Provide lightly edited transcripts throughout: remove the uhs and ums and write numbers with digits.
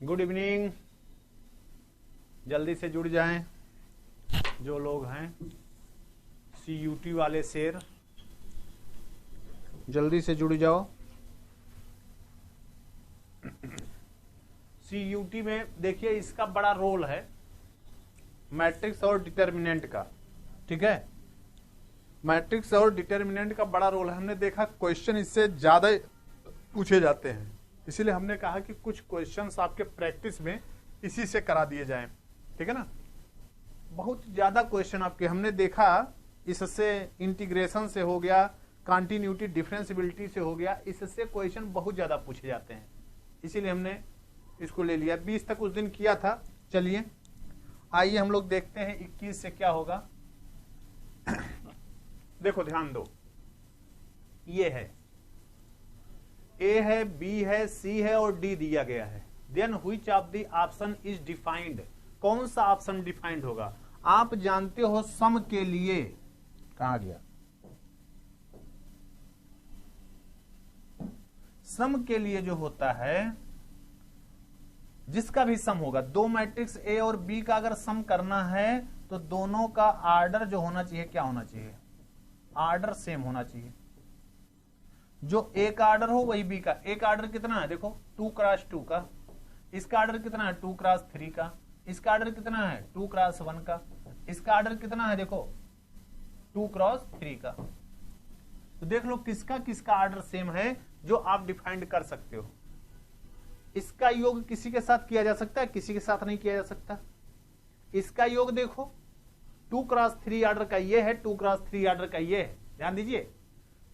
Good evening. जल्दी से जुड़ जाएं जो लोग हैं। CUT वाले शेर जल्दी से जुड़ जाओ। CUT में देखिए इसका बड़ा रोल है मैट्रिक्स और डिटर्मिनेंट का। ठीक है, मैट्रिक्स और डिटर्मिनेंट का बड़ा रोल है। हमने देखा क्वेश्चन इससे ज्यादा पूछे जाते हैं, इसीलिए हमने कहा कि कुछ क्वेश्चंस आपके प्रैक्टिस में इसी से करा दिए जाएं। ठीक है ना, बहुत ज्यादा क्वेश्चन आपके हमने देखा इससे, इंटीग्रेशन से हो गया, कंटिन्यूटी डिफरेंशियबिलिटी से हो गया, इससे क्वेश्चन बहुत ज्यादा पूछे जाते हैं, इसीलिए हमने इसको ले लिया। 20 तक उस दिन किया था। चलिए आइए हम लोग देखते हैं 21 से क्या होगा। देखो ध्यान दो, ये है ए है, बी है, सी है और डी दिया गया है। Then which of the option is defined, कौन सा ऑप्शन डिफाइंड होगा। आप जानते हो सम के लिए, कहां गया, सम के लिए जो होता है, जिसका भी सम होगा, दो मैट्रिक्स ए और बी का अगर सम करना है तो दोनों का आर्डर जो होना चाहिए, क्या होना चाहिए, आर्डर सेम होना चाहिए। जो ए का आर्डर हो वही बी का। ए का आर्डर कितना है, देखो 2 क्रॉस 2 का। इसका आर्डर कितना है, 2 क्रॉस 3 का। इसका आर्डर कितना है, 2 क्रॉस 1 का। इसका आर्डर कितना है, देखो 2 क्रॉस 3 का। तो देख लो किसका किसका आर्डर सेम है जो आप डिफाइंड कर सकते हो। इसका योग किसी के साथ किया जा सकता है, किसी के साथ नहीं किया जा सकता। इसका योग देखो 2 क्रॉस 3 आर्डर का ये है, 2 क्रॉस 3 आर्डर का ये है। ध्यान दीजिए,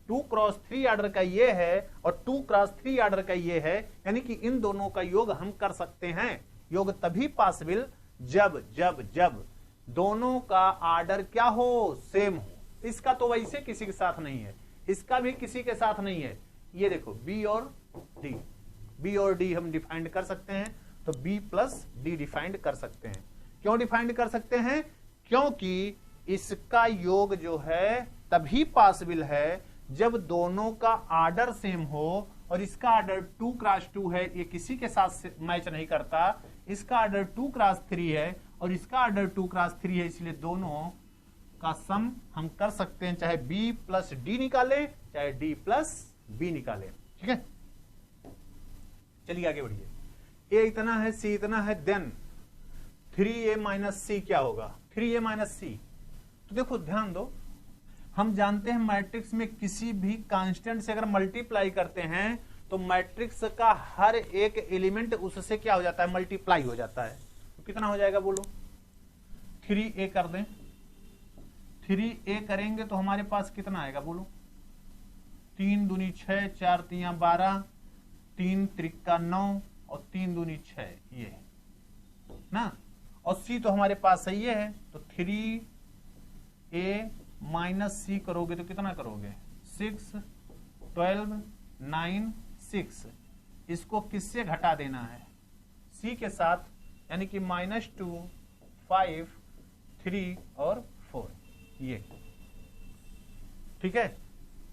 2 क्रॉस 3 आर्डर का ये है और 2 क्रॉस 3 आर्डर का ये है, यानी कि इन दोनों का योग हम कर सकते हैं। योग तभी पॉसिबल जब जब जब दोनों का आर्डर क्या हो, सेम हो। इसका तो वैसे किसी के साथ नहीं है, इसका भी किसी के साथ नहीं है। ये देखो बी और डी, बी और डी हम डिफाइंड कर सकते हैं, तो बी प्लस डी डिफाइंड कर सकते हैं। क्यों डिफाइंड कर सकते हैं, क्योंकि इसका योग जो है तभी पॉसिबल है जब दोनों का आर्डर सेम हो। और इसका आर्डर 2 क्रॉस 2 है, ये किसी के साथ मैच नहीं करता। इसका आर्डर 2 क्रॉस 3 है और इसका आर्डर 2 क्रॉस 3 है, इसलिए दोनों का सम हम कर सकते हैं, चाहे बी प्लस डी निकाले चाहे डी प्लस बी निकाले। ठीक है, चलिए आगे बढ़िए। ए इतना है, सी इतना है, देन 3a माइनस सी क्या होगा, 3a माइनस सी। तो देखो ध्यान दो, हम जानते हैं मैट्रिक्स में किसी भी कांस्टेंट से अगर मल्टीप्लाई करते हैं तो मैट्रिक्स का हर एक एलिमेंट उससे क्या हो जाता है, मल्टीप्लाई हो जाता है। तो कितना हो जाएगा बोलो, 3a कर दें। 3a करेंगे तो हमारे पास कितना आएगा बोलो, 3 दूनी 6, 4 तिया 12, 3 त्रिका 9 और 3 दूनी 6, ये ना। और सी तो हमारे पास सही है, तो 3a माइनस सी करोगे तो कितना करोगे, 6, 12, 9, 6। इसको किससे घटा देना है, सी के साथ, यानी कि -2, 5, 3 और 4, ये। ठीक है,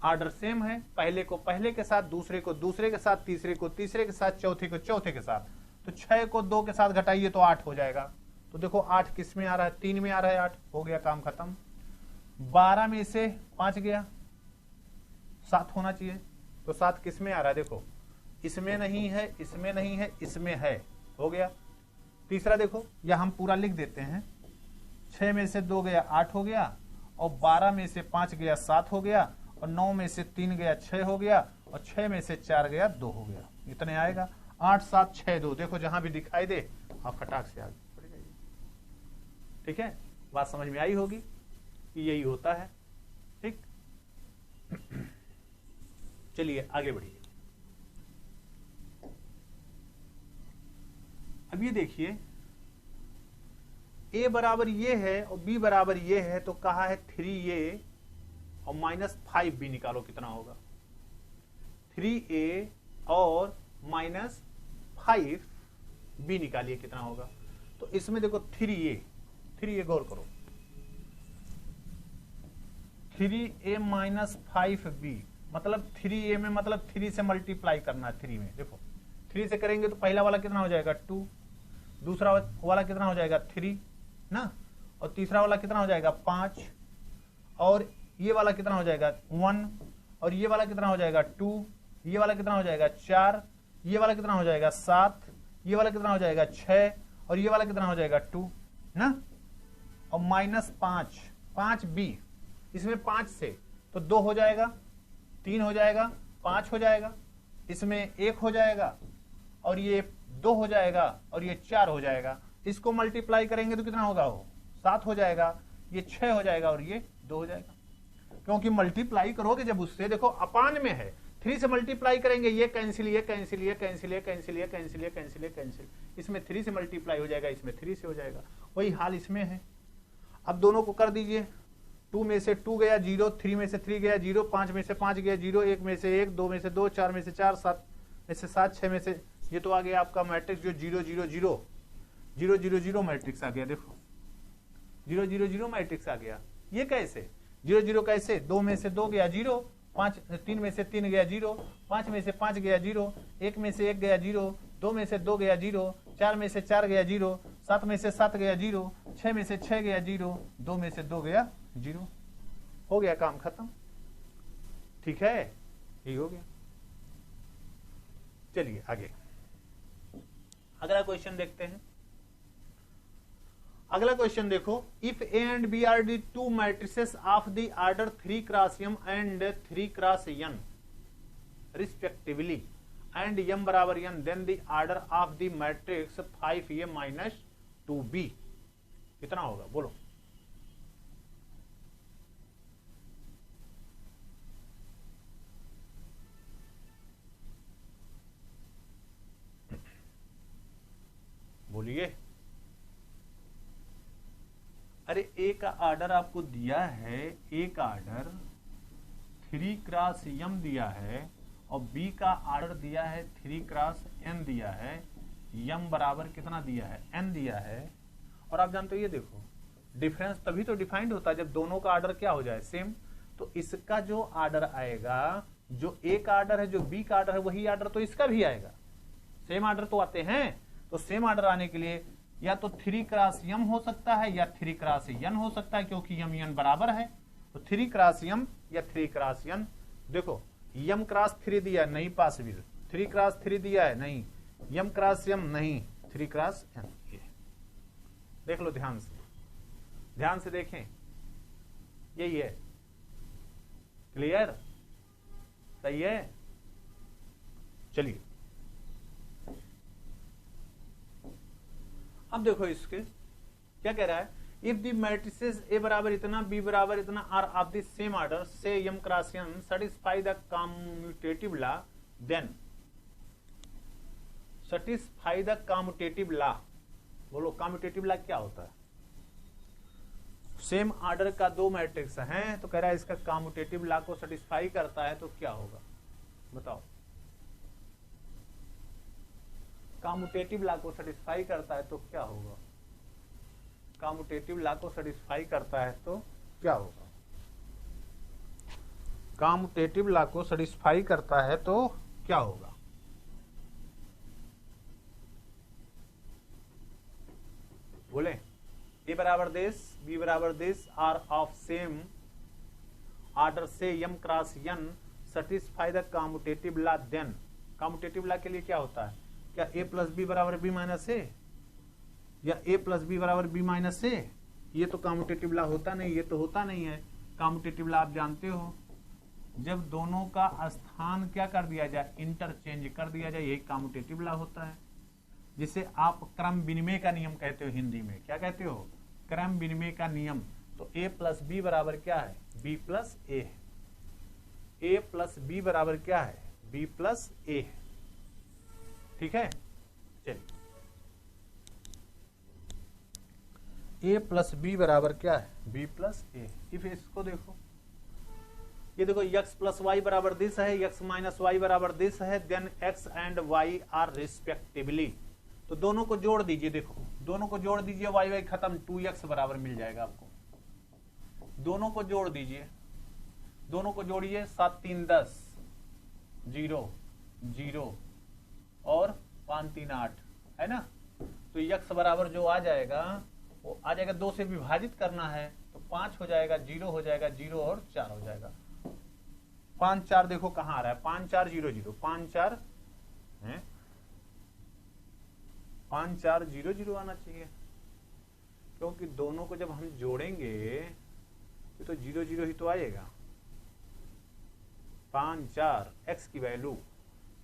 आर्डर सेम है, पहले को पहले के साथ, दूसरे को दूसरे के साथ, तीसरे को तीसरे के साथ, चौथे को चौथे के साथ। तो 6 को 2 के साथ घटाइए तो 8 हो जाएगा। तो देखो 8 किस में आ रहा है, 3 में आ रहा है, 8 हो गया, काम खत्म। 12 में से 5 गया, 7 होना चाहिए, तो 7 किस में आ रहा है, देखो इसमें नहीं है, इसमें नहीं है, इसमें है, हो गया। तीसरा देखो, या हम पूरा लिख देते हैं, 6 में से 2 गया, 8 हो गया, और 12 में से 5 गया, 7 हो गया, और 9 में से 3 गया, 6 हो गया, और 6 में से 4 गया, 2 हो गया। इतने आएगा, 8, 7, 6, 2। देखो जहां भी दिखाई दे आप फटाक से आगे बढ़ जाइए। ठीक है, बात समझ में आई होगी कि यही होता है। ठीक, चलिए आगे बढ़िए। अब ये देखिए, a बराबर ये है और b बराबर ये है, तो कहा है 3a और -5b निकालो, कितना होगा, 3a और -5b निकालिए, कितना होगा। तो इसमें देखो 3a गौर करो, 3a -5b मतलब 3a में मतलब 3 से मल्टीप्लाई करना है। 3 में देखो 3 से करेंगे तो पहला वाला कितना हो जाएगा 2, दूसरा वाला कितना हो जाएगा 3 ना, और तीसरा वाला कितना हो जाएगा 5, और ये वाला कितना हो जाएगा 1, और ये वाला कितना हो जाएगा 2, ये वाला कितना हो जाएगा 4, ये वाला कितना हो जाएगा 7, ये वाला कितना हो जाएगा 6, और ये वाला कितना हो जाएगा 2 ना, और -5, 5b, इसमें 5 से तो 2 हो जाएगा, 3 हो जाएगा, 5 हो जाएगा, इसमें 1 हो जाएगा, और ये 2 हो जाएगा, और ये 4 हो जाएगा। इसको मल्टीप्लाई करेंगे तो कितना होगा, वो 7 हो जाएगा, ये 6 हो जाएगा, और ये 2 हो जाएगा। क्योंकि मल्टीप्लाई करोगे जब उससे, देखो अपान में है, 3 से मल्टीप्लाई करेंगे, ये कैंसिल, ये कैंसिल, ये कैंसिल, ये कैंसिल, ये कैंसिल, ये कैंसिल, ये कैंसिल, इसमें 3 से मल्टीप्लाई हो जाएगा, इसमें 3 से हो जाएगा। वही हाल इसमें है। अब दोनों को कर दीजिए, 2 में से 2 गया 0, 3 में से 3 गया 0, 5 में से 5 गया 0, 1 में से 1, 2 में से 2, 4 में से 4, 7 में से 7, 6 में से, ये तो आ गया आपका मैट्रिक्स जो 0 0 0 0 0 0 मैट्रिक्स आ गया। देखो 0 0 0 मैट्रिक्स आ गया। ये कैसे 0 0 कैसे, 2 में से 2 गया 0, 3 में से 3 गया 0, 5 में से 5 गया 0, 1 में से 1 गया 0, 2 में से 2 गया 0, 4 में से 4 गया 0, 7 में से 7 गया 0, 6 में से 6 गया 0, 2 में से 2 गया 0। हो गया काम खत्म। ठीक है, ये हो गया। चलिए आगे अगला क्वेश्चन देखते हैं। अगला क्वेश्चन देखो, if A and B are the two matrices of the order 3 cross m and 3 cross n respectively and m बराबर n, then the order of the matrix 5a minus 2b कितना होगा, बोलो। बोलिए। अरे ए का ऑर्डर आपको दिया है, ए का ऑर्डर 3 क्रॉस m दिया है, और बी का ऑर्डर दिया है 3 क्रॉस n दिया है, m बराबर कितना दिया है n दिया है। और आप जानते हो, ये देखो डिफरेंस तभी तो डिफाइंड होता है जब दोनों का ऑर्डर क्या हो जाए, सेम। तो इसका जो ऑर्डर आएगा, जो ए का ऑर्डर है, जो बी का ऑर्डर है, वही ऑर्डर तो इसका भी आएगा। सेम ऑर्डर तो आते हैं। तो सेम ऑर्डर आने के लिए या तो 3 क्रॉस m हो सकता है या 3 क्रॉस n हो सकता है, क्योंकि m n बराबर है। तो 3 क्रॉस m या 3 क्रॉस n। देखो m क्रॉस 3 दिया है, नहीं पॉसिबल। 3 क्रॉस 3 दिया है, नहीं। m क्रॉस m नहीं, 3 क्रॉस n। ये देख लो ध्यान से, ध्यान से देखें, यही है। क्लियर, सही है। चलिए अब देखो इसके क्या कह रहा है, इफ द मैट्रिसेस ए बराबर इतना, बी बराबर इतना are of the same order से m cross n satisfy the commutative law, then satisfy the commutative law. बोलो कम्यूटेटिव लॉ क्या होता है। सेम ऑर्डर का 2 मैट्रिक्स हैं, तो कह रहा है इसका कम्यूटेटिव लॉ को सैटिस्फाई करता है, तो क्या होगा बताओ। कम्यूटेटिव लॉ को सेटिस्फाई करता है तो क्या होगा, कम्यूटेटिव लॉ को सेटिस्फाई करता है तो क्या होगा, कम्यूटेटिव लॉ को सेटिस्फाई करता है तो क्या होगा। बोले ए बराबर दिस, बी बराबर this are of same order से m cross n satisfy the commutative law, then commutative law के लिए क्या होता है, क्या a प्लस बी बराबर बी माइनस ए, या a प्लस बी बराबर बी माइनस ए। ये तो कम्यूटेटिव लॉ होता नहीं, ये तो होता नहीं है। कम्यूटेटिव लॉ आप जानते हो, जब दोनों का स्थान क्या कर दिया जाए, इंटरचेंज कर दिया जाए, यही कम्यूटेटिव लॉ होता है, जिसे आप क्रम विनिमय का नियम कहते हो। हिंदी में क्या कहते हो, क्रम विनिमय का नियम। तो a प्लस बी बराबर क्या है, b प्लस ए है। a प्लस बी बराबर क्या है, b प्लस ए है। ठीक है, चलिए a प्लस बी बराबर क्या है, b प्लस ए। इफ इसको देखो, ये देखो x प्लस वाई बराबर दिस है, x माइनस वाई बराबर दिस है, then x and y are respectively. तो दोनों को जोड़ दीजिए, देखो दोनों को जोड़ दीजिए, वाई वाई खत्म, 2x बराबर मिल जाएगा आपको। दोनों को जोड़ दीजिए, दोनों को जोड़िए, 7 3 10, 0 0 और 5 3 8 है ना। तो यक्स बराबर जो आ जाएगा वो आ जाएगा, 2 से विभाजित करना है तो 5 हो जाएगा, 0 हो जाएगा, 0 और 4 हो जाएगा। 5 4 देखो कहाँ आ रहा है, 5 4 0 0, 5 4 है, 5 4 0 0 आना चाहिए, क्योंकि दोनों को जब हम जोड़ेंगे तो 0 0 ही तो आएगा। 5 4 x की वैल्यू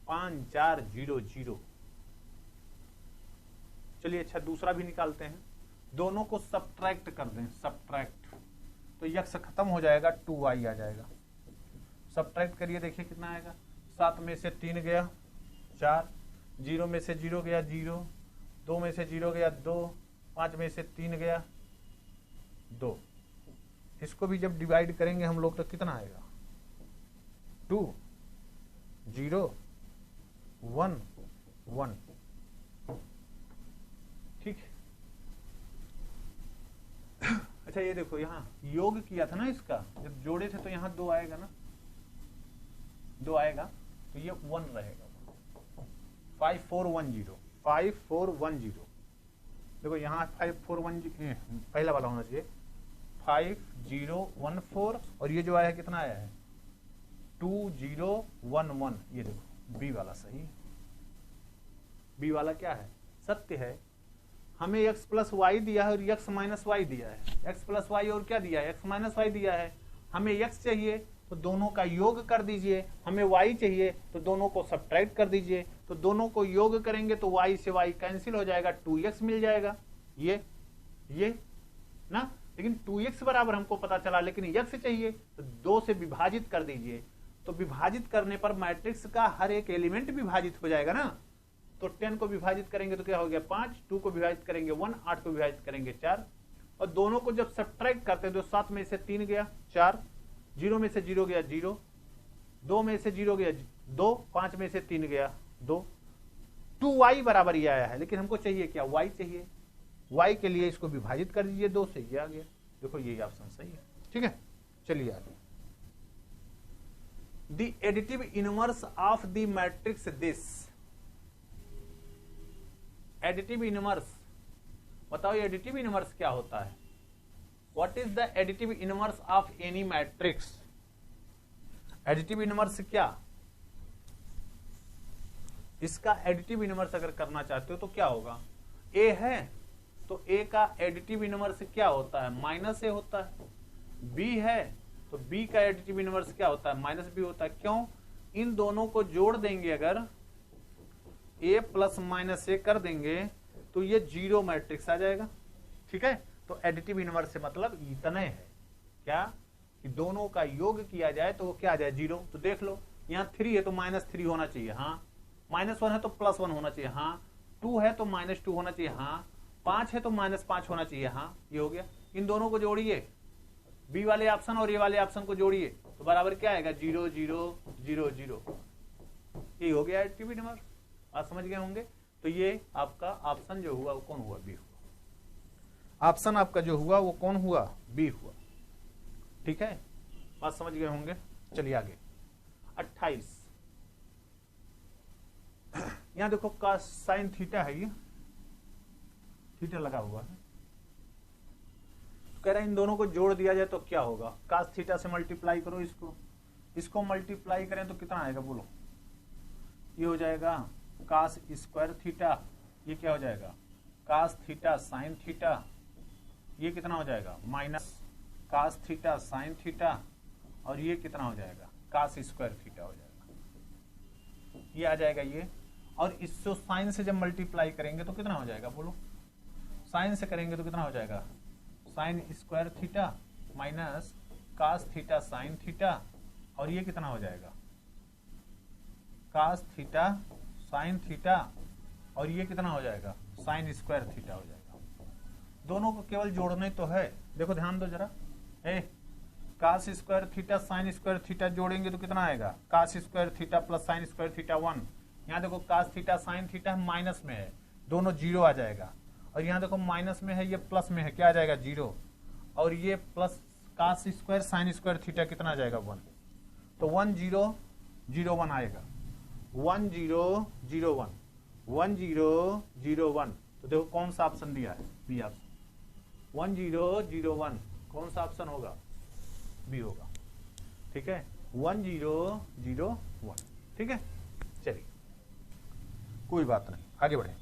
5 4 0 0। चलिए अच्छा दूसरा भी निकालते हैं, दोनों को सब्ट्रैक्ट कर दें, सब्ट्रैक्ट, तो यक्स खत्म हो जाएगा, 2y आ जाएगा। सब्ट्रैक्ट करिए, देखिए कितना आएगा, 7 में से 3 गया 4, 0 में से 0 गया 0, 2 में से 0 गया 2, 5 में से 3 गया 2। इसको भी जब डिवाइड करेंगे हम लोग तो कितना आएगा, 2 0 1 1। ठीक है। अच्छा ये देखो यहाँ योग किया था ना, इसका जब जोड़े थे तो यहाँ 2 आएगा ना, 2 आएगा तो ये 1 रहेगा। 5 4 1 0, 5 4 1 0। देखो यहाँ 5 4 1 पहला वाला होना चाहिए, 5 0 1 4, और ये जो आया है कितना आया है, 2 0 1 1। ये देखो बी वाला सही है, बी वाला क्या है, सत्य है। हमें x प्लस वाई दिया है और x माइनस वाई दिया है, x प्लस वाई और क्या दिया है, x माइनस वाई दिया है। हमें x चाहिए तो दोनों का योग कर दीजिए, हमें y चाहिए तो दोनों को सब्ट्रैक्ट कर दीजिए, तो दोनों को योग करेंगे तो y से y कैंसिल हो जाएगा, 2x मिल जाएगा। ये ना, लेकिन 2x बराबर हमको पता चला, लेकिन x चाहिए तो 2 से विभाजित कर दीजिए, तो विभाजित करने पर मैट्रिक्स का हर एक एलिमेंट विभाजित हो जाएगा ना। तो 10 को विभाजित करेंगे तो क्या हो गया 5, 2 को विभाजित करेंगे 1, 8 को विभाजित करेंगे 4, और दोनों को जब सब्ट्रैक्ट करते हैं तो 7 में से 3 गया 4, 0 में से 0 गया 0, 2 में से 0 गया 2, 5 में से 3 गया 2, 2y बराबर ये आया है। लेकिन हमको चाहिए क्या, y चाहिए, y के लिए इसको विभाजित कर दीजिए 2 से, ये आ गया। देखो ये ऑप्शन सही है। ठीक है, चलिए आगे। The additive inverse of the matrix this, additive inverse, बताओ एडिटिव इनवर्स क्या होता है। What is the additive inverse of any matrix. Additive inverse क्या, इसका एडिटिव इनवर्स अगर करना चाहते हो तो क्या होगा, ए है तो ए का एडिटिव इनवर्स क्या होता है, माइनस ए होता है। बी है तो बी का एडिटिव इनवर्स क्या होता है, माइनस बी होता है। क्यों, इन दोनों को जोड़ देंगे, अगर a प्लस माइनस ए कर देंगे तो ये 0 मैट्रिक्स आ जाएगा। ठीक है, तो एडिटिव इनवर्स से मतलब इतने है क्या, कि दोनों का योग किया जाए तो वो क्या आ जाए 0। तो देख लो यहाँ 3 है तो -3 होना चाहिए, हाँ। -1 है तो +1 होना चाहिए, हाँ। 2 है तो -2 होना चाहिए, हाँ। 5 है तो -5 होना चाहिए, हाँ। ये हो गया। इन दोनों को जोड़िए, बी वाले ऑप्शन और ए वाले ऑप्शन को जोड़िए तो बराबर क्या आएगा 0 0 0 0। ये हो गया एडिटिव इनवर्स। आप समझ गए होंगे। तो ये आपका ऑप्शन जो हुआ वो कौन हुआ, बी हुआ। ऑप्शन आपका जो हुआ वो कौन हुआ, बी हुआ। ठीक है, बात समझ गए होंगे। चलिए आगे 28। यहां देखो का साइन थीटा है, ये थीटा लगा हुआ है। कह रहे हैं इन दोनों को जोड़ दिया जाए तो क्या होगा, कास थीटा से मल्टीप्लाई करो, इसको मल्टीप्लाई करें तो कितना आएगा बोलो, ये हो जाएगा कास स्क्वायर थीटा, ये क्या हो जाएगा कास थीटा साइन थीटा, ये कितना हो जाएगा minus cos theta sine theta, और ये कितना हो जाएगा कास स्क्वायर थीटा हो जाएगा, ये आ जाएगा ये। और इसको साइन से जब मल्टीप्लाई करेंगे तो कितना हो जाएगा बोलो, साइन से करेंगे तो कितना हो जाएगा sine square theta minus cos theta sine theta, और ये कितना हो जाएगा कास थीटा साइन थीटा, और ये कितना हो जाएगा साइन स्क्वायर थीटा हो जाएगा। दोनों को केवल जोड़ने तो है। देखो ध्यान दो जरा, cos square theta sine square theta जोड़ेंगे तो कितना आएगा cos square theta plus sine square theta 1। यहाँ देखो cos theta sine theta minus में है, दोनों 0 आ जाएगा। और यहाँ देखो माइनस में है, ये प्लस में है, क्या आ जाएगा 0। और ये plus cos square sine square theta कितना आ जाएगा 1। तो 1 0 0 1 आएगा, 1 0 0 1। 1 0 0 1, तो देखो कौन सा ऑप्शन दिया है, बी ऑप्शन। 1 0 0 1 कौन सा ऑप्शन होगा, बी होगा। ठीक है, 1 0 0 1। ठीक है, चलिए कोई बात नहीं, आगे बढ़े।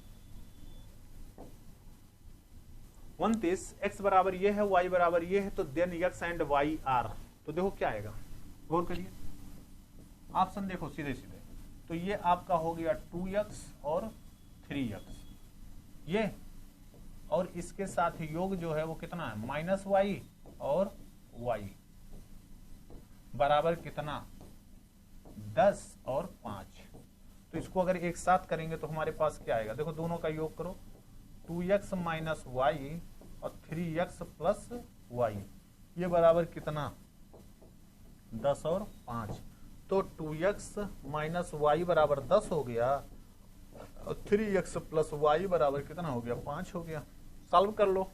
29 x बराबर ये है, y बराबर ये है, तो then x and y are, तो देखो क्या आएगा, गौर करिए ऑप्शन देखो सीधे सीधे। तो ये आपका हो गया 2x और 3x, ये और इसके साथ योग जो है वो कितना है, -y और y बराबर कितना, 10 और 5। तो इसको अगर एक साथ करेंगे तो हमारे पास क्या आएगा, देखो दोनों का योग करो, 2x माइनस वाई और 3x प्लस वाई, ये बराबर कितना, 10 और 5। तो 2x माइनस वाई बराबर 10 हो गया और 3x प्लस वाई बराबर कितना हो गया, 5 हो गया। सॉल्व कर लो,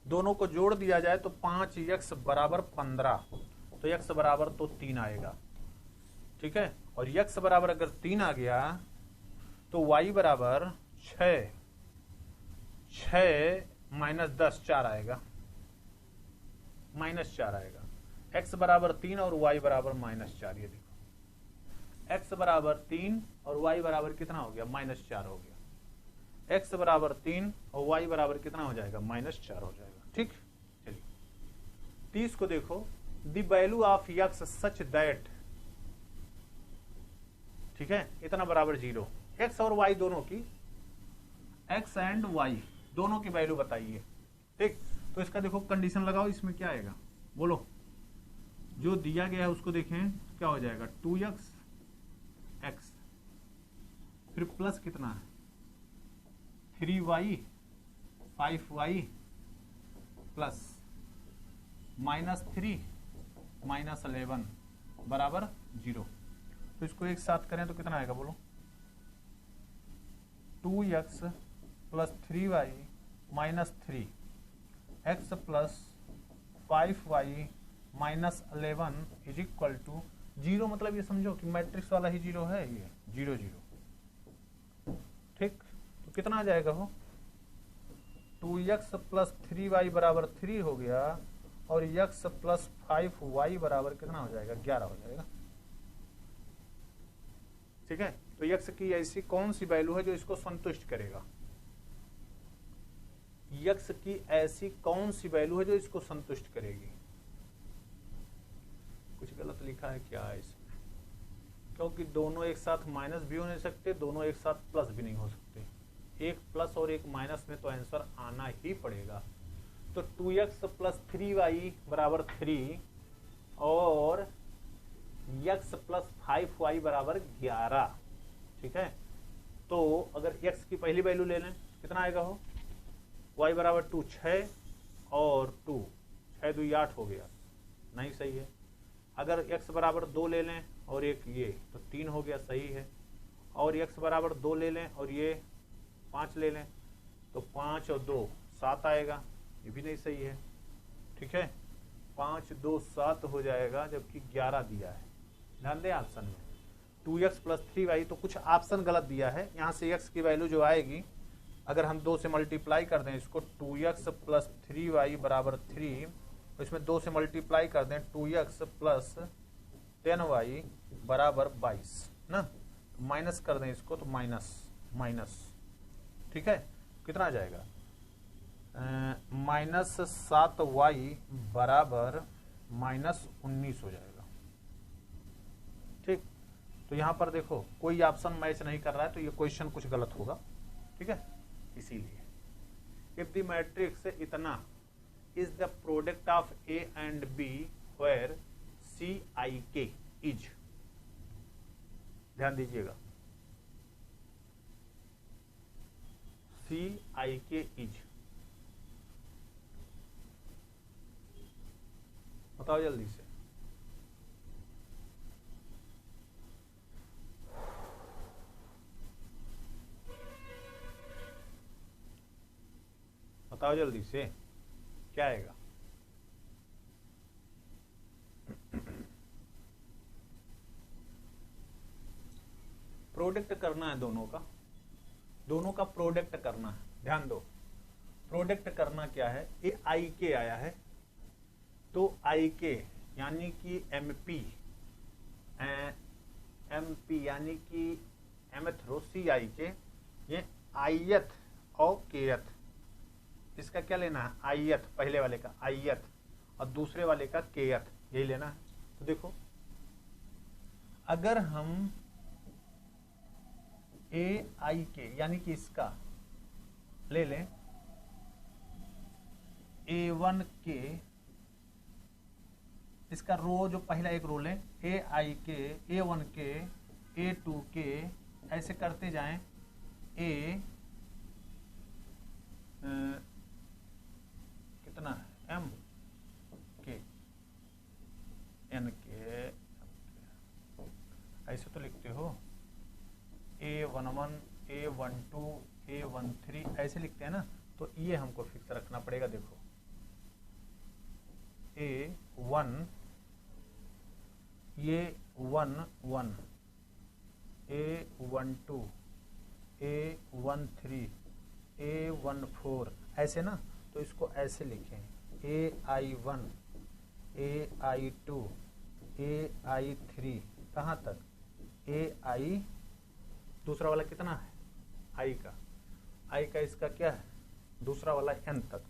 दोनों को जोड़ दिया जाए तो 5x बराबर 15, तो x बराबर तो 3 आएगा। ठीक है, और x बराबर अगर 3 आ गया तो y बराबर 6 माइनस 10 4 आएगा, -4 आएगा। x बराबर 3 और y बराबर -4, ये देखो x बराबर 3 और y बराबर कितना हो गया, -4 हो गया। x बराबर 3 और y बराबर कितना हो जाएगा, -4 हो जाएगा। ठीक, चलिए 30 को देखो, the value of x such that, ठीक है, इतना बराबर 0, x और y दोनों की, x एंड y दोनों की वैल्यू बताइए। ठीक, तो इसका देखो कंडीशन लगाओ, इसमें क्या आएगा बोलो, जो दिया गया है उसको देखें क्या हो जाएगा, 2x x फिर प्लस कितना है 3y 5y प्लस -3 -11 बराबर 0। तो इसको एक साथ करें तो कितना आएगा बोलो, 2x plus 3y minus 3 x plus 5y minus 11 is equal to 0। मतलब ये समझो कि मैट्रिक्स वाला ही 0 है, ये 0 0। ठीक, तो कितना आ जाएगा हो, 2x प्लस 3y बराबर 3 हो गया और x प्लस 5y बराबर कितना हो जाएगा, 11 हो जाएगा। ठीक है, तो x की ऐसी कौन सी वैल्यू है जो इसको संतुष्ट करेगा, x की ऐसी कौन सी वैल्यू है जो इसको संतुष्ट करेगी। कुछ गलत लिखा है क्या है इसमें, क्योंकि दोनों एक साथ माइनस भी हो नहीं सकते, दोनों एक साथ प्लस भी नहीं हो सकते, एक प्लस और एक माइनस में तो आंसर आना ही पड़ेगा। तो 2x प्लस 3y बराबर 3 और x प्लस 5y बराबर 11। ठीक है, तो अगर x की पहली वैल्यू ले लें कितना आएगा हो, y बराबर 2 6 और 2 6 2 8 हो गया, नहीं सही है। अगर x बराबर 2 ले लें और एक ये, तो 3 हो गया, सही है। और x बराबर 2 ले लें और ये 5 ले लें तो 5 और 2 7 आएगा, ये भी नहीं सही है। ठीक है, 5 2 7 हो जाएगा, जबकि 11 दिया है। ध्यान दें ऑप्शन में 2x प्लस 3y, तो कुछ ऑप्शन गलत दिया है। यहाँ से x की वैल्यू जो आएगी, अगर हम 2 से मल्टीप्लाई कर दें इसको, 2x प्लस 3y बराबर 3, तो इसमें 2 से मल्टीप्लाई कर दें 2x प्लस 10y बराबर 22 ना, तो माइनस कर दें इसको तो माइनस माइनस। ठीक है, कितना आ जाएगा, -7y बराबर -19 हो जाएगा। ठीक, तो यहां पर देखो कोई ऑप्शन मैच नहीं कर रहा है, तो ये क्वेश्चन कुछ गलत होगा। ठीक है, इसीलिए इफ द मैट्रिक्स इतना is the product of A and B where CIK is, ध्यान दीजिएगा, CIK is, बताओ जल्दी से, बताओ जल्दी से क्या आएगा। प्रोडक्ट करना है दोनों का, दोनों का प्रोडक्ट करना है। ध्यान दो, प्रोडक्ट करना क्या है, ये आई के आया है तो आई के यानी कि एमपी यानी कि एमथ रो सी आई के, ये आईएथ और केएथ, इसका क्या लेना है, आईएथ, पहले वाले का आईएथ और दूसरे वाले का केएथ, यही लेना है। तो देखो अगर हम ए आई के यानी कि इसका ले लें A1 के, इसका रो जो पहला एक रो लें ए आई के, A1 के, A2 के, ऐसे करते जाएं कितना है M के N के, ऐसे तो लिखते हो A11, A12, A13 ऐसे लिखते हैं ना, तो ये हमको फिक्स रखना पड़ेगा। देखो A1 ये 1 1, A12, A13, A14 ऐसे ना, तो इसको ऐसे लिखें AI1, AI2, AI3, कहाँ तक AI, दूसरा वाला कितना है आई का इसका क्या है, दूसरा वाला n तक,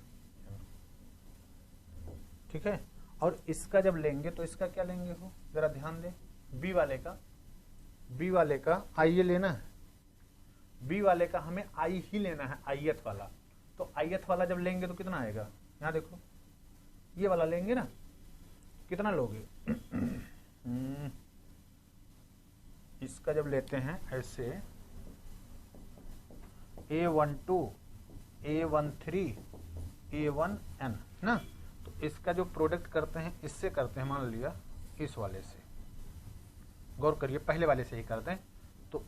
ठीक है। और इसका जब लेंगे तो इसका क्या लेंगे हो, जरा ध्यान दें, बी वाले का आई ये लेना है, बी वाले का हमें आई ही लेना है, आईएथ वाला। तो आईएथ वाला जब लेंगे तो कितना आएगा, यहाँ देखो ये वाला लेंगे ना, कितना लोगे इसका जब लेते हैं ऐसे A12, A13, A1N ना, तो इसका जो प्रोडक्ट करते हैं इससे करते हैं, मान लिया इस वाले से, गौर करिए पहले वाले से ही करते हैं। तो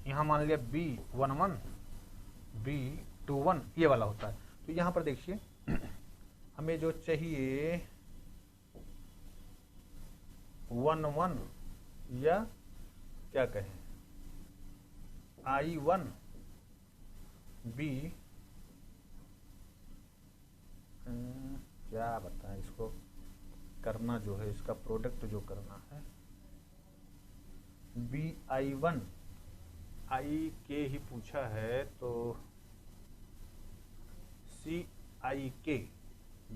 यहाँ मान लिया B11, B21 ये वाला होता है। तो यहाँ पर देखिए हमें जो चाहिए 11 या क्या कहें I1 B, क्या बताएं इसको, करना जो है इसका प्रोडक्ट जो करना है BI1 आई के ही पूछा है, तो CIK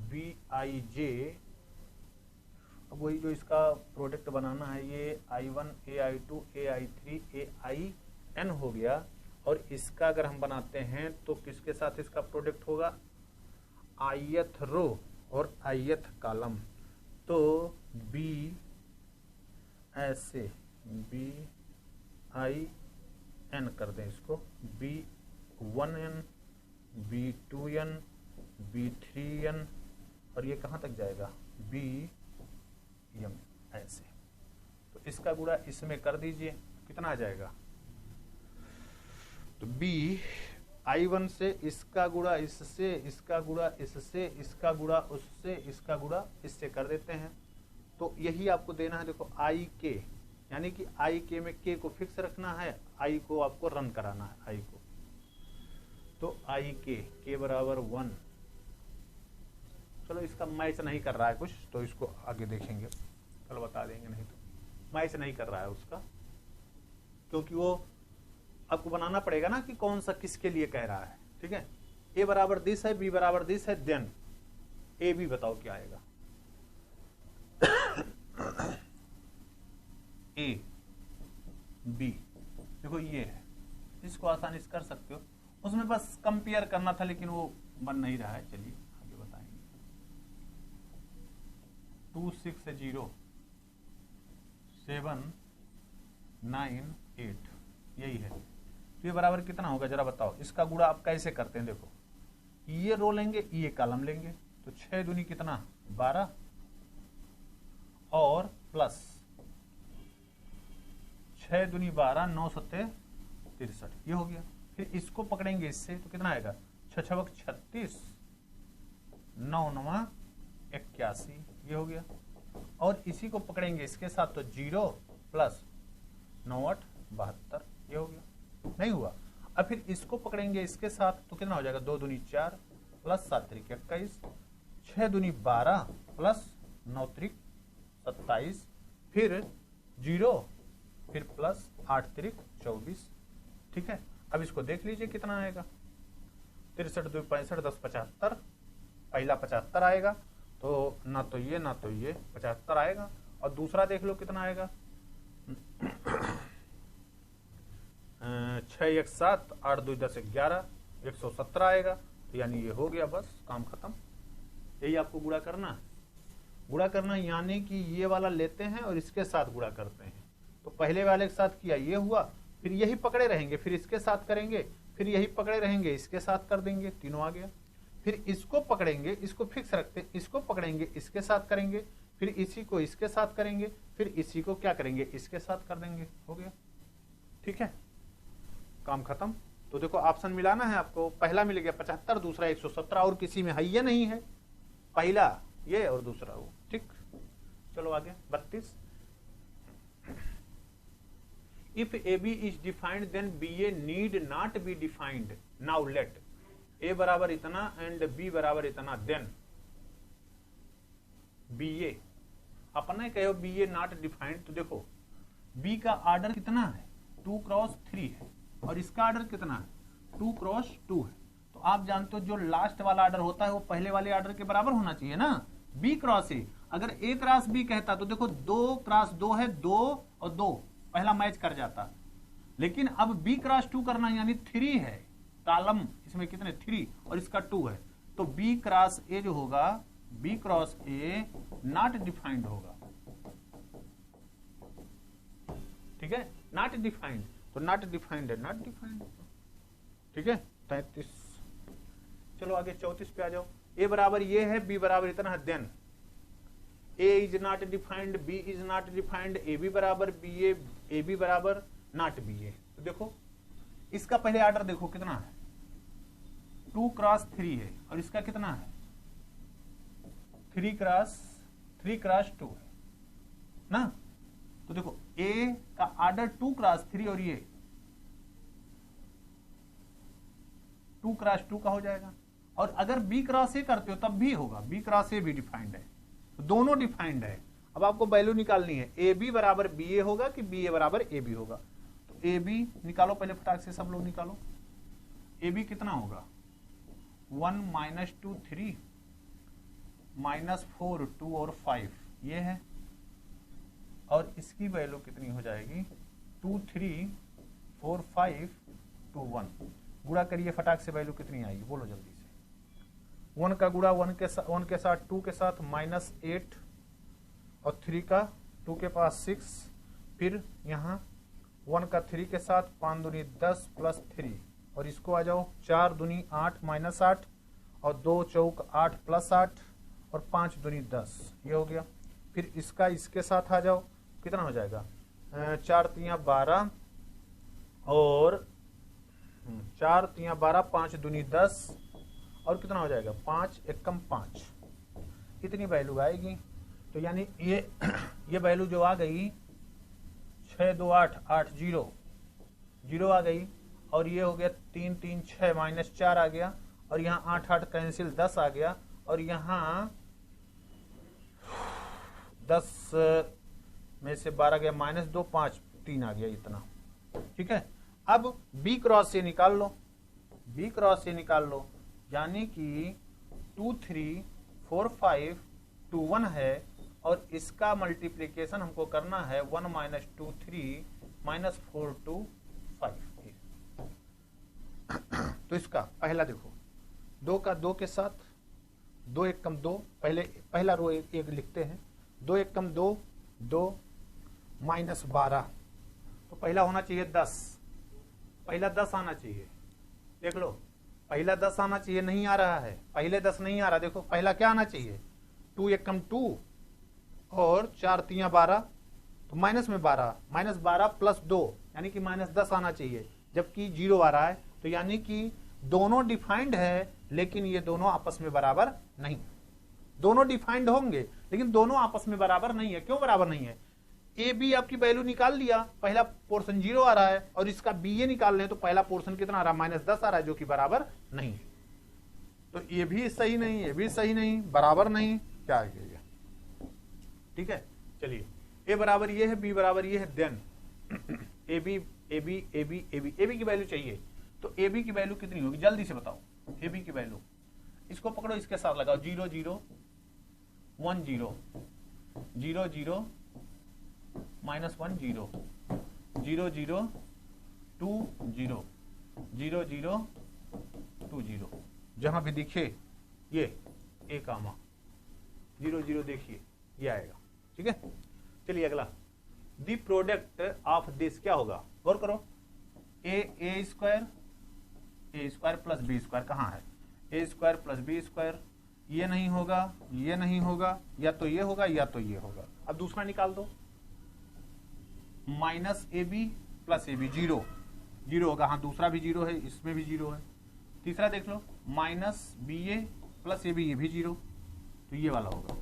BIJ, अब वही जो इसका प्रोडक्ट बनाना है ये I1 AI2 AI3 AIN हो गया। और इसका अगर हम बनाते हैं तो किसके साथ इसका प्रोडक्ट होगा, आईएथ रो और आईएथ कॉलम। तो B ऐसे BIN कर दें इसको, B1N, B2N, B3N और ये कहाँ तक जाएगा BM ऐसे। तो इसका गुणा इसमें कर दीजिए, कितना आ जाएगा, तो BI1 से इसका गुणा इससे, इसका गुणा इससे, इसका गुणा उससे, इसका गुणा इससे कर देते हैं। तो यही आपको देना है। देखो आई के यानी कि आई के में के को फिक्स रखना है, आई को आपको रन कराना है आई को। तो आई के बराबर 1। चलो इसका मैच नहीं कर रहा है कुछ, तो इसको आगे देखेंगे, कल बता देंगे। नहीं तो मैच नहीं कर रहा है उसका, क्योंकि वो आपको बनाना पड़ेगा ना कि कौन सा किसके लिए कह रहा है। ठीक है, ए बराबर दिस है, बी बराबर दिस है, देन ए बी बताओ क्या आएगा। ए बी देखो ये है, इसको आसानी से कर सकते हो। उसमें बस कंपेयर करना था लेकिन वो बन नहीं रहा है। चलिए आगे बताएंगे। 2 6 0 7 9 8 यही है। तो ये बराबर कितना होगा जरा बताओ। इसका गुणा आप कैसे करते हैं, देखो ये रो लेंगे, ये कॉलम लेंगे, तो 6 दूनी कितना 12 और प्लस 6 दूनी 12, 9 सत्ते 63 ये हो गया। फिर इसको पकड़ेंगे इससे तो कितना आएगा 6 छक 36, 9 9 81 ये हो गया। और इसी को पकड़ेंगे इसके साथ तो 0 प्लस 9 8 72 ये हो गया। नहीं हुआ। अब फिर इसको पकड़ेंगे इसके साथ तो कितना हो जाएगा, 2 दूनी 4 प्लस 7 त्रिक 21, 6 दूनी 12 प्लस 9 त्रिक 27, फिर 0, फिर प्लस 8 त्रिक 24। ठीक है, अब इसको देख लीजिए कितना आएगा, 63 2 65 10 75, पहला 75 आएगा, तो ना तो ये 75 आएगा। और दूसरा देख लो कितना आएगा, 6 1 7 8 2 10 11 117 आएगा। तो यानी ये हो गया, बस काम खत्म। यही आपको गुणा करना है। गुणा करना यानी कि ये वाला लेते हैं और इसके साथ गुणा करते हैं। तो पहले वाले के साथ किया, ये हुआ, फिर यही पकड़े रहेंगे, फिर इसके साथ करेंगे, फिर यही पकड़े रहेंगे, इसके साथ कर देंगे, तीनों आ गया। फिर इसको पकड़ेंगे, इसको फिक्स रखते, इसको पकड़ेंगे, इसके साथ करेंगे, फिर इसी को इसके साथ करेंगे, फिर इसी को क्या करेंगे, इसके साथ कर देंगे, हो गया। ठीक है, काम खत्म। तो देखो ऑप्शन मिलाना है आपको, पहला मिल गया 75, दूसरा 117, और किसी में है ये नहीं है, पहला ये और दूसरा वो। ठीक, चलो आगे 32। If AB is defined then BA need not be defined. Now let A बराबर इतना एंड B बराबर इतना, देन BA अपने कहो BA नॉट डिफाइंड। तो देखो B का ऑर्डर कितना है, 2 क्रॉस 3 है, और इसका ऑर्डर कितना है, 2 क्रॉस 2 है। तो आप जानते हो जो लास्ट वाला ऑर्डर होता है वो पहले वाले ऑर्डर के बराबर होना चाहिए ना, B क्रॉस A। अगर A क्रॉस B कहता तो देखो 2 क्रॉस 2 है, 2 और 2 पहला मैच कर जाता, लेकिन अब B क्रॉस 2 करना यानी 3 है, कॉलम इसमें कितने 3 और इसका 2 है, तो B क्रॉस A जो होगा, B cross A not defined होगा। ठीक है, नॉट डिफाइंड, तो नॉट डिफाइंड है, नॉट डिफाइंड। ठीक है, 33। चलो आगे 34 पे आ जाओ। A बराबर ये है, B बराबर इतना है, then A is not defined, B is not defined, AB बराबर BA, AB बराबर नॉट BA। तो देखो इसका पहले ऑर्डर देखो कितना है, 2 क्रॉस 3 है, और इसका कितना है, 3 क्रॉस 2 है ना। तो देखो A का ऑर्डर 2 क्रॉस 3 और ये 2 क्रॉस 2 का हो जाएगा। और अगर B क्रॉस A करते हो तब भी होगा, B क्रॉस A भी डिफाइंड है, तो दोनों डिफाइंड है। अब आपको वैल्यू निकालनी है, AB बराबर BA होगा कि BA बराबर AB होगा। तो AB निकालो पहले फटाक से, सब लोग निकालो। AB कितना होगा, 1 माइनस 2 3 माइनस 4 2 और 5 ये है, और इसकी वैल्यू कितनी हो जाएगी, 2 3 4 5 2 1। गुणा करिए फटाक से, वैल्यू कितनी आएगी बोलो जल्दी से। 1 का गुणा 1 के साथ 2 के साथ माइनस 8, और 3 का 2 के पास 6, फिर यहाँ 1 का 3 के साथ 5 दूनी 10 प्लस 3, और इसको आ जाओ 4 दूनी 8 माइनस 8, और 2 चौक 8 प्लस 8, और 5 दूनी 10, ये हो गया। फिर इसका इसके साथ आ जाओ, कितना हो जाएगा, 4 3 12, और 4 3 12, 5 दूनी 10, और कितना हो जाएगा, 5 एकम 5, इतनी वैल्यू आएगी। तो यानी ये वैल्यू जो आ गई 6 2 8 8 0 0 आ गई, और ये हो गया 3 3 6 माइनस 4 आ गया, और यहाँ 8 8 कैंसिल 10 आ गया, और यहाँ 10 में से 12 गया माइनस 2 5 3 आ गया इतना। ठीक है, अब B क्रॉस से निकाल लो, B क्रॉस से निकाल लो, यानी कि 2 3 4 5 2 1 है, और इसका मल्टीप्लीकेशन हमको करना है 1 माइनस 2 3 माइनस 4 2 5। तो इसका पहला देखो, 2 का 2 के साथ 2 1 कम 2, पहला रो एक लिखते हैं, 2 1 कम 2 2 माइनस 12, तो पहला होना चाहिए 10, पहला 10 आना चाहिए। देख लो पहला 10 आना चाहिए, नहीं आ रहा है, पहले 10 नहीं आ रहा। देखो पहला क्या आना चाहिए, 2 1 कम 2, और 4 3 12, तो माइनस में 12, माइनस 12 प्लस 2 यानी कि माइनस 10 आना चाहिए, जबकि 0 आ रहा है। तो यानी कि दोनों डिफाइंड है, लेकिन ये दोनों आपस में बराबर नहीं। दोनों डिफाइंड होंगे लेकिन दोनों आपस में बराबर नहीं है। क्यों बराबर नहीं है, ए बी आपकी वैल्यू निकाल लिया, पहला पोर्शन 0 आ रहा है और इसका बी ए निकाल रहे हैं तो पहला पोर्शन कितना आ रहा है, -10 आ रहा है, जो कि बराबर नहीं है। तो ये भी सही नहीं, ये भी सही नहीं, बराबर नहीं, क्या है ये? ठीक है, चलिए ए बराबर ये है, बी बराबर ये है, then A B A B A B A B A B की वैल्यू चाहिए। तो ए बी की वैल्यू कितनी होगी, जल्दी से बताओ। ए बी की वैल्यू, इसको पकड़ो, इसके साथ लगाओ, 0 0 1 0 0 0 -1 0 0 0 2 0 0 0 2 0, जहां भी दिखे ये ए कामा 0 0 देखिए ये आएगा। ठीक है, चलिए अगला, दी प्रोडक्ट ऑफ दिस क्या होगा, गौर करो, ए स्क्वायर प्लस बी स्क्वायर कहाँ है, ए स्क्वायर प्लस बी स्क्वायर, ये नहीं होगा, ये नहीं होगा, या तो ये होगा या तो ये होगा। अब दूसरा निकाल दो, minus A B plus A B, 0 0 होगा, हाँ दूसरा भी 0 है, इसमें भी 0 है। तीसरा देख लो, minus B A plus A B, ये भी 0, तो ये वाला होगा,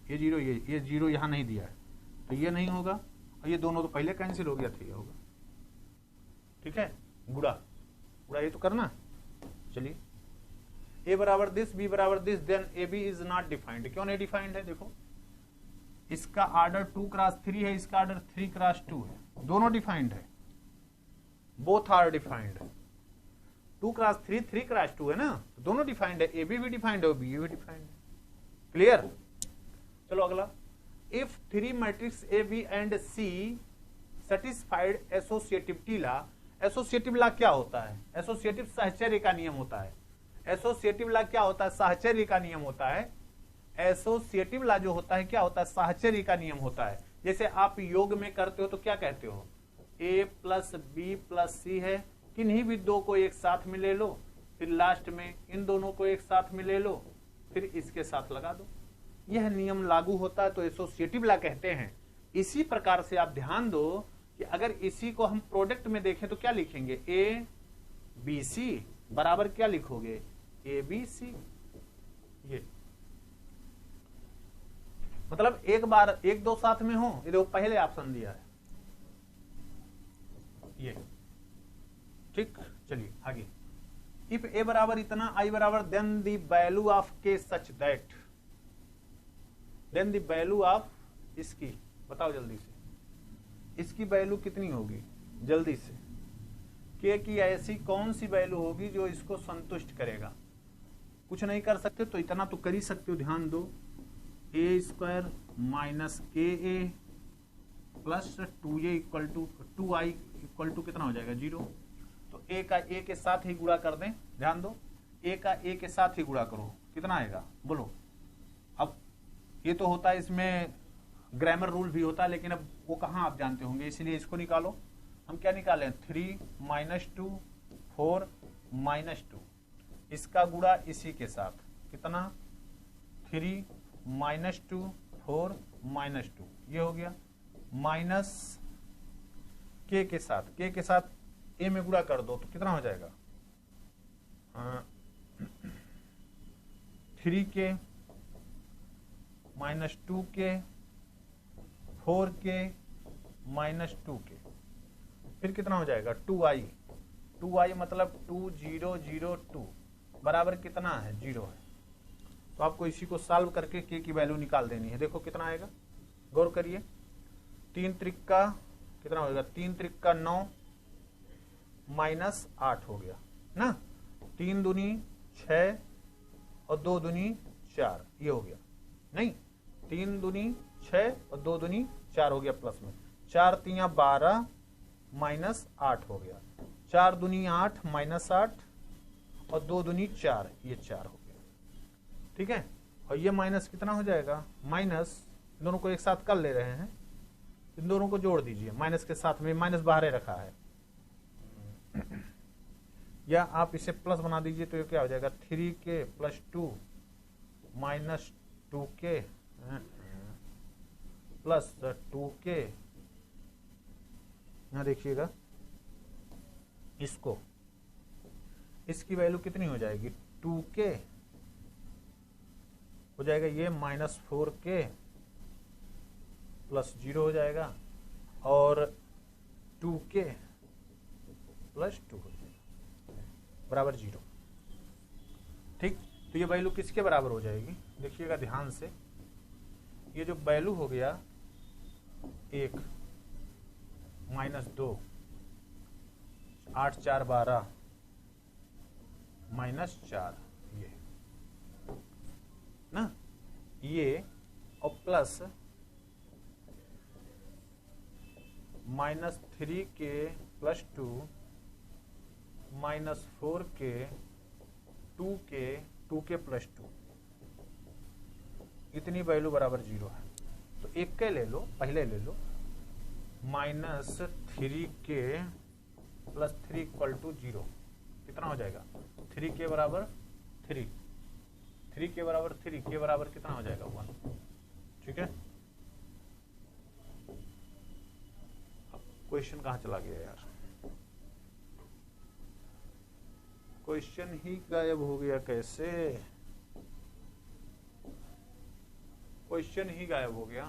ये 0 ये 0 यहाँ नहीं दिया है तो ये नहीं होगा, और ये दोनों तो पहले कैंसिल हो गया था, ये होगा। ठीक है, गुड़ा गुड़ा ये तो करना। चलिए, ए बराबर दिस, बी बराबर this, then A B is not defined. क्यों नहीं डिफाइंड है, देखो इसका ऑर्डर 2 क्रॉस 3 है, इसका ऑर्डर 3 क्रॉस 2 है, दोनों डिफाइंड है, both are defined. 2 cross 3 3 cross 2 है ना, तो दोनों डिफाइंड है, ए बी भी डिफाइंड है, बी भी डिफाइंड है। क्लियर, चलो अगला, if 3 matrix A B and C satisfied associativity law. Associative law क्या होता है, एसोसिएटिव साहचर्य का नियम होता है। एसोसिएटिव लॉ क्या होता है, साहचर्य का नियम होता है। एसोसिएटिव लॉ जो होता है क्या होता है, साहचर्य का नियम होता है। जैसे आप योग में करते हो तो क्या कहते हो, ए प्लस बी प्लस सी है, किन्हीं भी दो को एक साथ में ले लो, फिर लास्ट में इन दोनों को एक साथ में ले लो, फिर इसके साथ लगा दो, यह नियम लागू होता है, तो एसोसिएटिव लॉ कहते हैं। इसी प्रकार से आप ध्यान दो कि अगर इसी को हम प्रोडक्ट में देखें तो क्या लिखेंगे, ए बी सी बराबर क्या लिखोगे, ए बी सी। ये मतलब एक बार एक दो साथ में हो, ये देखो पहले ऑप्शन दिया है ये। ठीक, चलिए आगे, इफ ए बराबर इतना, आई बराबर, then the value of k such that, then the value of इसकी, बताओ जल्दी से, इसकी वैल्यू कितनी होगी, जल्दी से, के की ऐसी कौन सी वैल्यू होगी जो इसको संतुष्ट करेगा। कुछ नहीं कर सकते तो इतना तो कर ही सकते हो, ध्यान दो, ए square minus K A plus 2a equal to 2i equal to कितना हो जाएगा, 0। तो ए का ए के साथ ही गुणा कर दें, ध्यान दो, ए का ए के साथ ही गुणा करो, कितना आएगा बोलो। अब ये तो होता है, इसमें ग्रामर रूल भी होता है, लेकिन अब वो कहाँ आप जानते होंगे, इसलिए इसको निकालो। हम क्या निकालें, 3 - 2 4 - 2, इसका गुणा इसी के साथ, कितना, 3 - 2 4 - 2, ये हो गया, माइनस के साथ ए में गुणा कर दो तो कितना हो जाएगा, 3k - 2k 4k - 2k, फिर कितना हो जाएगा, 2i मतलब 2002 बराबर कितना है, 0 है। तो आपको इसी को सॉल्व करके के की वैल्यू निकाल देनी है। देखो कितना आएगा, गौर करिए, 3 त्रिक्का कितना होगा, 3 त्रिक्का 9 -8 हो गया ना, 3 दूनी 6 और 2 दूनी 4, ये हो गया, नहीं 3 दूनी 6 और 2 दूनी 4 हो गया, प्लस में 4 3 12 -8 हो गया, 4 दूनी 8 -8 और 2 दूनी 4, ये 4 हो गया। ठीक है, और ये माइनस कितना हो जाएगा, माइनस दोनों को एक साथ कर ले रहे हैं, इन दोनों को जोड़ दीजिए, माइनस के साथ में माइनस बाहर रखा है, या आप इसे प्लस बना दीजिए तो ये क्या हो जाएगा, 3k + 2 - 2k प्लस 2k, यहां देखिएगा इसको, इसकी वैल्यू कितनी हो जाएगी, 2k हो जाएगा, ये -4k + 0 हो जाएगा, और 2k प्लस 2 हो जाएगा बराबर 0। ठीक, तो ये वैल्यू किसके बराबर हो जाएगी, देखिएगा ध्यान से, ये जो वैल्यू हो गया 1 माइनस 2 8 4 12 माइनस 4 ये ना, ये और plus minus 3k plus 2 minus 4k 2k plus 2, इतनी वैल्यू बराबर 0 है। तो एक के ले लो, पहले ले लो, minus 3k plus 3 equal to 0, कितना हो जाएगा 3k बराबर 3, 3k बराबर 3, k बराबर कितना हो जाएगा 1। ठीक है, क्वेश्चन कहां चला गया यार, क्वेश्चन ही गायब हो गया, कैसे क्वेश्चन ही गायब हो गया।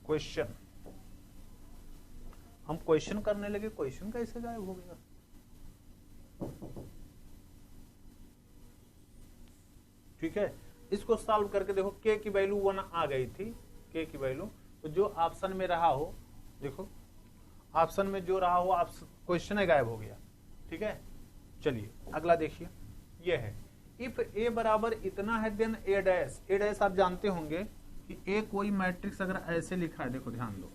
क्वेश्चन हम क्वेश्चन करने लगे, क्वेश्चन कैसे गायब हो गया। ठीक है, इसको सॉल्व करके देखो, k की वैल्यू 1 आ गई थी, k की वैल्यू, तो जो ऑप्शन में रहा हो, देखो ऑप्शन में जो रहा हो आप क्वेश्चन गायब हो गया। ठीक है, चलिए अगला देखिए, ये है इफ a बराबर इतना है then a dash. a dash आप जानते होंगे कि a कोई मैट्रिक्स अगर ऐसे लिखा है, देखो ध्यान दो,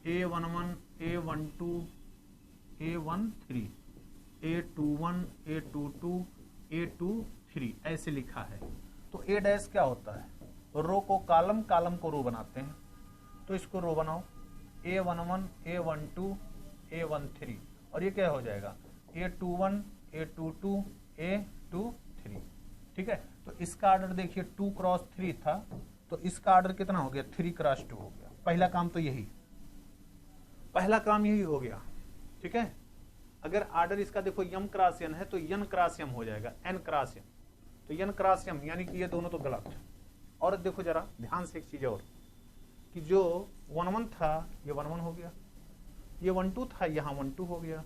a11 a12 a13 a21 a22 a23 ऐसे लिखा है, तो a डैश क्या होता है, रो को कॉलम, कॉलम को रो बनाते हैं, तो इसको रो बनाओ, a11 a12 a13, और ये क्या हो जाएगा a21 a22 a23। ठीक है, तो इसका ऑर्डर देखिए 2 क्रॉस 3 था, तो इसका ऑर्डर कितना हो गया 3 क्रॉस 2 हो गया। पहला काम तो यही, पहला काम यही हो गया। ठीक है, अगर ऑर्डर इसका देखो m क्रॉस n है तो n क्रॉस m हो जाएगा, n क्रॉस m, तो n क्रॉस m, यानी कि ये दोनों तो गलत है। और देखो जरा ध्यान से एक चीज और, कि जो 1 1 था ये 1 1 हो गया, ये 1 2 था यहाँ 1 2 हो गया।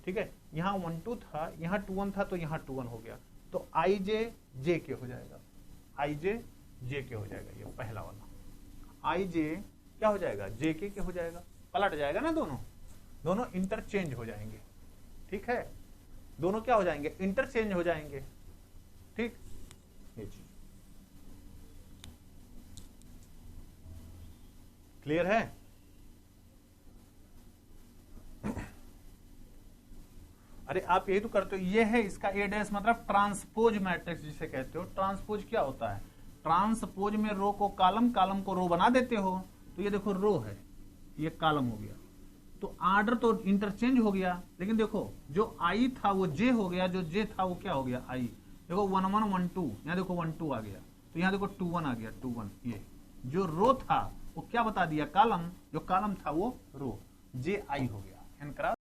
ठीक है, यहाँ 1 2 था, यहाँ 2 1 था, तो यहाँ 2 1 हो गया, तो i j j के हो जाएगा, i j j के हो जाएगा, ये पहला वाला i j क्या हो जाएगा j के हो जाएगा, पलट जाएगा ना, दोनों इंटरचेंज हो जाएंगे। ठीक है, दोनों क्या हो जाएंगे, इंटरचेंज हो जाएंगे। ठीक, ये चीज क्लियर है। अरे आप यही तो करते हो, ये है इसका a डैश, मतलब ट्रांसपोज मैट्रिक्स जिसे कहते हो। ट्रांसपोज क्या होता है, ट्रांसपोज में रो को कॉलम, कॉलम को रो बना देते हो, तो ये देखो रो है, ये कॉलम हो गया, तो ऑर्डर तो इंटरचेंज हो गया, लेकिन देखो जो i था वो j हो गया, जो j था वो क्या हो गया i। देखो 1 1 1 2, यहाँ देखो 1 2 आ गया, तो यहाँ देखो 2 1 आ गया, 2 1, ये जो रो था वो क्या बता दिया, कॉलम, जो कॉलम था वो रो, j i हो गया, n क्रॉस